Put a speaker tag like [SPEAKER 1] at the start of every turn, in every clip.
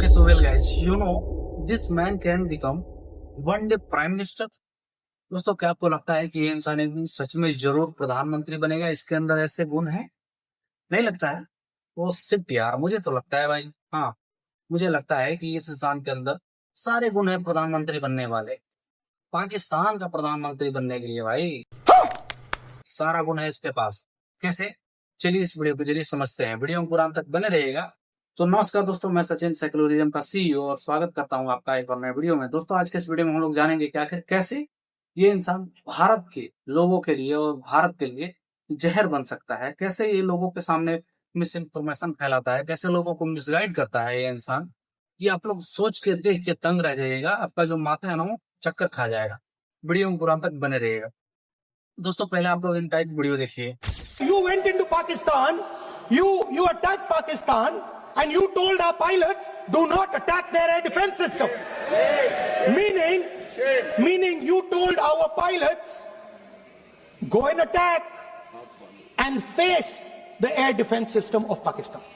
[SPEAKER 1] Okay, so well guys, this man can become one day prime minister. दोस्तों, क्या आपको लगता है कि ये इंसान एक दिन सच में जरूर प्रधानमंत्री बनेगा? इसके अंदर ऐसे गुण हैं? नहीं लगता है? वो सिर्फ यार, मुझे तो लगता है भाई। हाँ, मुझे लगता है कि इस इंसान के अंदर सारे गुण हैं प्रधानमंत्री बनने वाले। पाकिस्तान का प्रधानमंत्री बनने के लिए भाई सारा गुण है इसके पास। कैसे? चलिए इस वीडियो को चलिए समझते हैं। वीडियो में पूरा अंत तक बने रहेगा। तो नमस्कार दोस्तों, मैं सचिन सेकुलरिज्म का सीईओ और स्वागत करता हूं आपका एक और नए वीडियो में। दोस्तों, आज के इस वीडियो में हम लोग जानेंगे कि आखिर कैसे ये इंसान भारत के लोगों के लिए और भारत के लिए जहर बन सकता है। कैसे ये लोगों के सामने मिस इन्फॉर्मेशन फैलाता है, कैसे लोगों को मिसगाइड करता है ये इंसान। ये आप लोग सोच के देख के तंग रह जाइएगा। आपका जो माथा है ना वो चक्कर खा जाएगा। वीडियो में पूरा अंत तक बने रहेगा। दोस्तों, पहले आप लोग इनका एक वीडियो देखिए।
[SPEAKER 2] You went into Pakistan, you attacked Pakistan, and you told our pilots, do not attack their air defense system. Meaning you told our pilots, go and attack and face the air defense system of Pakistan.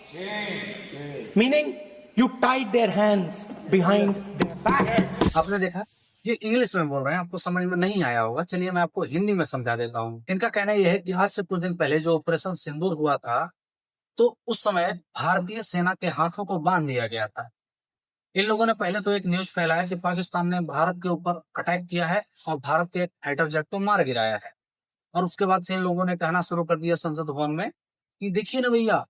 [SPEAKER 2] Meaning you tied their hands behind their back.
[SPEAKER 1] आपने देखा, ये English में बोल रहे हैं, आपको समझ में नहीं आया होगा। चलिए मैं आपको हिंदी में समझा देता हूँ। इनका कहना यह है कि आज से कुछ दिन पहले जो ऑपरेशन सिंदूर हुआ था, तो उस समय भारतीय सेना के हाथों को बांध दिया गया था। इन लोगों ने पहले तो एक न्यूज फैलाया कि पाकिस्तान ने भारत के ऊपर अटैक किया है और भारत के फाइटर जेट को मार गिराया है। और उसके बाद से इन लोगों ने कहना शुरू कर दिया संसद भवन में कि देखिए ना भैया,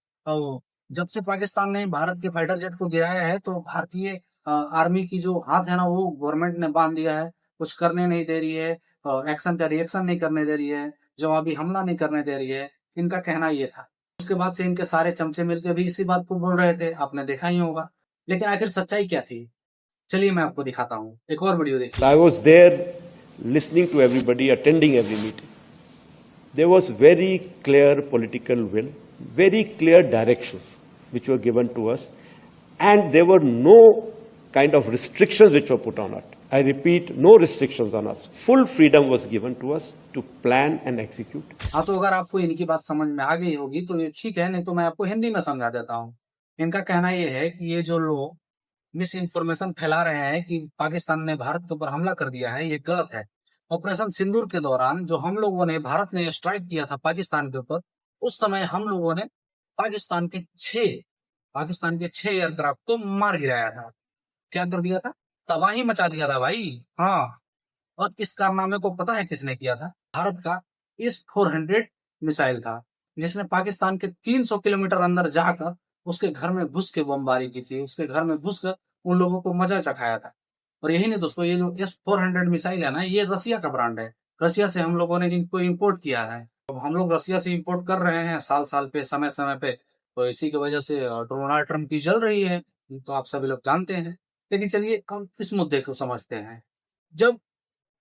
[SPEAKER 1] जब से पाकिस्तान ने भारत के फाइटर जेट को गिराया है तो भारतीय आर्मी की जो हाथ है ना वो गवर्नमेंट ने बांध दिया है, कुछ करने नहीं दे रही है, एक्शन का रिएक्शन नहीं करने दे रही है, जवाबी हमला नहीं करने दे रही है। इनका कहना ये था। उसके बाद से इनके सारे चमचे मिलकर भी इसी बात को बोल रहे थे, आपने देखा ही होगा। लेकिन आखिर सच्चाई क्या थी, चलिए मैं आपको दिखाता हूँ। एक और वीडियो देखिए।
[SPEAKER 3] I was there listening to everybody, attending every meeting. There was very clear political will, very clear directions which were given to us, and there were no kind of restrictions which were put on us. I repeat, no restrictions on us. Full freedom was given to us to plan and execute.
[SPEAKER 1] हाँ, तो अगर आपको इनकी बात समझ में आ गई होगी तो ये ठीक है, नहीं तो मैं आपको हिंदी में समझा देता हूँ। इनका कहना ये है कि ये जो लोग मिस इन्फॉर्मेशन फैला रहे हैं कि पाकिस्तान ने भारत के ऊपर हमला कर दिया है, ये गलत है। ऑपरेशन सिंदूर के दौरान जो हम लोगों ने, भारत ने स्ट्राइक किया था पाकिस्तान के ऊपर, उस समय हम लोगों ने पाकिस्तान के छह एयरक्राफ्ट को मार गिराया था। क्या कर दिया था? तबाही मचा दिया था भाई। हाँ, और इस कारनामे को पता है किसने किया था? भारत का S-400 मिसाइल था, जिसने पाकिस्तान के 300 किलोमीटर अंदर जाकर उसके घर में घुस के बमबारी की थी, उसके घर में घुसकर उन लोगों को मजा चखाया था। और यही नहीं दोस्तों, ये जो S-400 मिसाइल है ना, ये रसिया का ब्रांड है। रसिया से हम लोगों ने इनको इम्पोर्ट किया है। अब हम लोग रसिया से इम्पोर्ट कर रहे हैं साल साल पे, समय समय पे, तो इसी की वजह से डोनाल्ड ट्रम्प की चल रही है, तो आप सभी लोग जानते हैं। लेकिन चलिए हम इस मुद्दे को समझते हैं। जब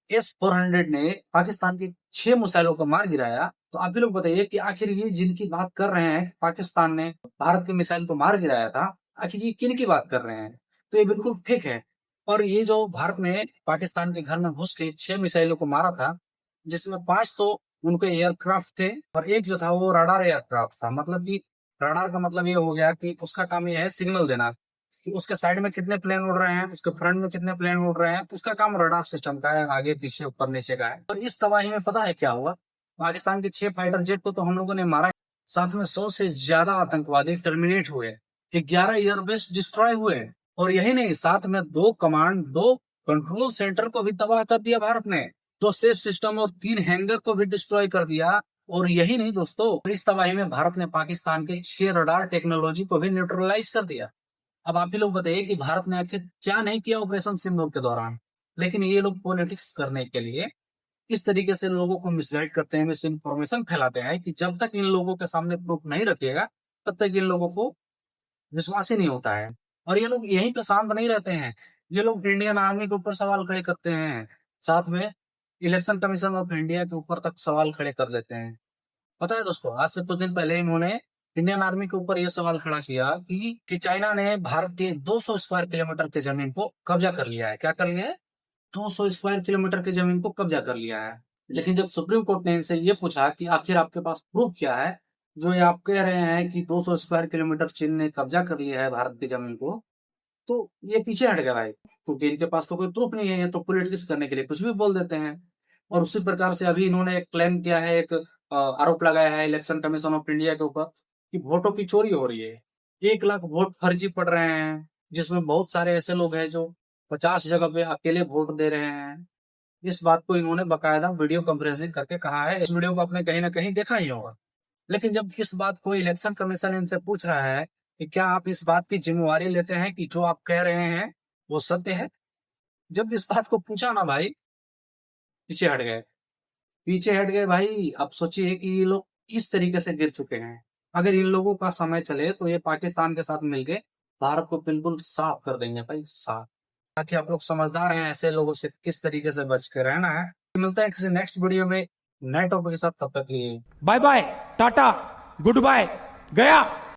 [SPEAKER 1] S-400 ने पाकिस्तान की 6 मिसाइलों को मार गिराया, तो आप भी लोग बताइए कि आखिर ये जिनकी बात कर रहे हैं पाकिस्तान ने भारत की मिसाइल को मार गिराया था, आखिर ये किन की बात कर रहे हैं? तो ये बिल्कुल फेक है। और ये जो भारत ने पाकिस्तान के घर में घुस के 6 मिसाइलों को मारा था, जिसमें 5 तो उनके एयरक्राफ्ट थे और एक जो था वो रडार एयरक्राफ्ट था। मतलब कि रडार का मतलब ये हो गया कि उसका काम ये है सिग्नल देना कि उसके साइड में कितने प्लेन उड़ रहे हैं, उसके फ्रंट में कितने प्लेन उड़ रहे हैं। तो उसका काम रडार सिस्टम का है, आगे पीछे ऊपर नीचे का है। और इस तबाही में पता है क्या हुआ? पाकिस्तान के 6 फाइटर जेट को तो हम लोगों ने मारा, साथ में 100 से ज्यादा आतंकवादी टर्मिनेट हुए, 11 एयरबेस डिस्ट्रॉय हुए, और यही नहीं, साथ में 2 कमांड, 2 कंट्रोल सेंटर को भी तबाह कर दिया भारत ने, 2 सेफ सिस्टम और 3 हैंगर को भी डिस्ट्रॉय कर दिया। और यही नहीं दोस्तों, इस तबाही में भारत ने पाकिस्तान के 6 रडार टेक्नोलॉजी को भी न्यूट्रलाइज कर दिया। अब आप ही लोग बताइए कि भारत ने आखिर क्या नहीं किया ऑपरेशन सिंदूर के दौरान। लेकिन ये लोग पॉलिटिक्स करने के लिए इस तरीके से लोगों को मिसगाइड करते हैं, मिस इन्फॉर्मेशन फैलाते हैं कि जब तक इन लोगों के सामने प्रूफ नहीं रखेगा तब तक इन लोगों को विश्वास ही नहीं होता है। और ये लोग यहीं पे शांत नहीं रहते हैं, ये लोग इंडियन आर्मी के ऊपर सवाल खड़े करते हैं, साथ में इलेक्शन कमीशन ऑफ इंडिया के ऊपर तक सवाल खड़े कर देते हैं। पता है दोस्तों, आज से कुछ दिन पहले इन्होंने इंडियन आर्मी के ऊपर यह सवाल खड़ा किया कि चाइना ने भारत के 200 स्क्वायर किलोमीटर की जमीन को कब्जा कर लिया है। क्या कर लिया है? 200 स्क्वायर किलोमीटर की जमीन को कब्जा कर लिया है। लेकिन जब सुप्रीम कोर्ट ने इनसे ये पूछा कि आखिर आपके पास प्रूफ क्या है, जो ये आप कह रहे हैं कि 200 स्क्वायर किलोमीटर चीन ने कब्जा कर लिया है भारत की जमीन को, तो ये पीछे हट गया भाई, क्योंकि इनके पास तो कोई प्रूफ नहीं है, ये तो पॉलिटिक्स करने के लिए कुछ भी बोल देते हैं। और उसी प्रकार से अभी इन्होंने एक क्लेम किया है, एक आरोप लगाया है इलेक्शन कमीशन ऑफ इंडिया के ऊपर कि वोटों की चोरी हो रही है। 1 लाख वोट फर्जी पड़ रहे हैं, जिसमें बहुत सारे ऐसे लोग हैं जो 50 जगह पे अकेले वोट दे रहे हैं। इस बात को इन्होंने बकायदा वीडियो कॉन्फ्रेंसिंग करके कहा है। इस वीडियो को आपने कहीं ना कहीं देखा ही होगा। लेकिन जब इस बात को इलेक्शन कमीशन इनसे पूछ रहा है कि क्या आप इस बात की जिम्मेवारी लेते हैं कि जो आप कह रहे हैं वो सत्य है, जब इस बात को पूछा ना भाई, पीछे हट गए। पीछे हट गए भाई। अब सोचिए कि ये लोग किस तरीके से गिर चुके हैं। अगर इन लोगों का समय चले तो ये पाकिस्तान के साथ मिलके भारत को बिल्कुल साफ कर देंगे भाई, साफ। ताकि आप लोग समझदार हैं, ऐसे लोगों से किस तरीके से बच के रहना है। मिलते हैं किसी नेक्स्ट वीडियो में नए टॉपिक के साथ, तब तक के लिए
[SPEAKER 2] bye bye, tata, goodbye, गया।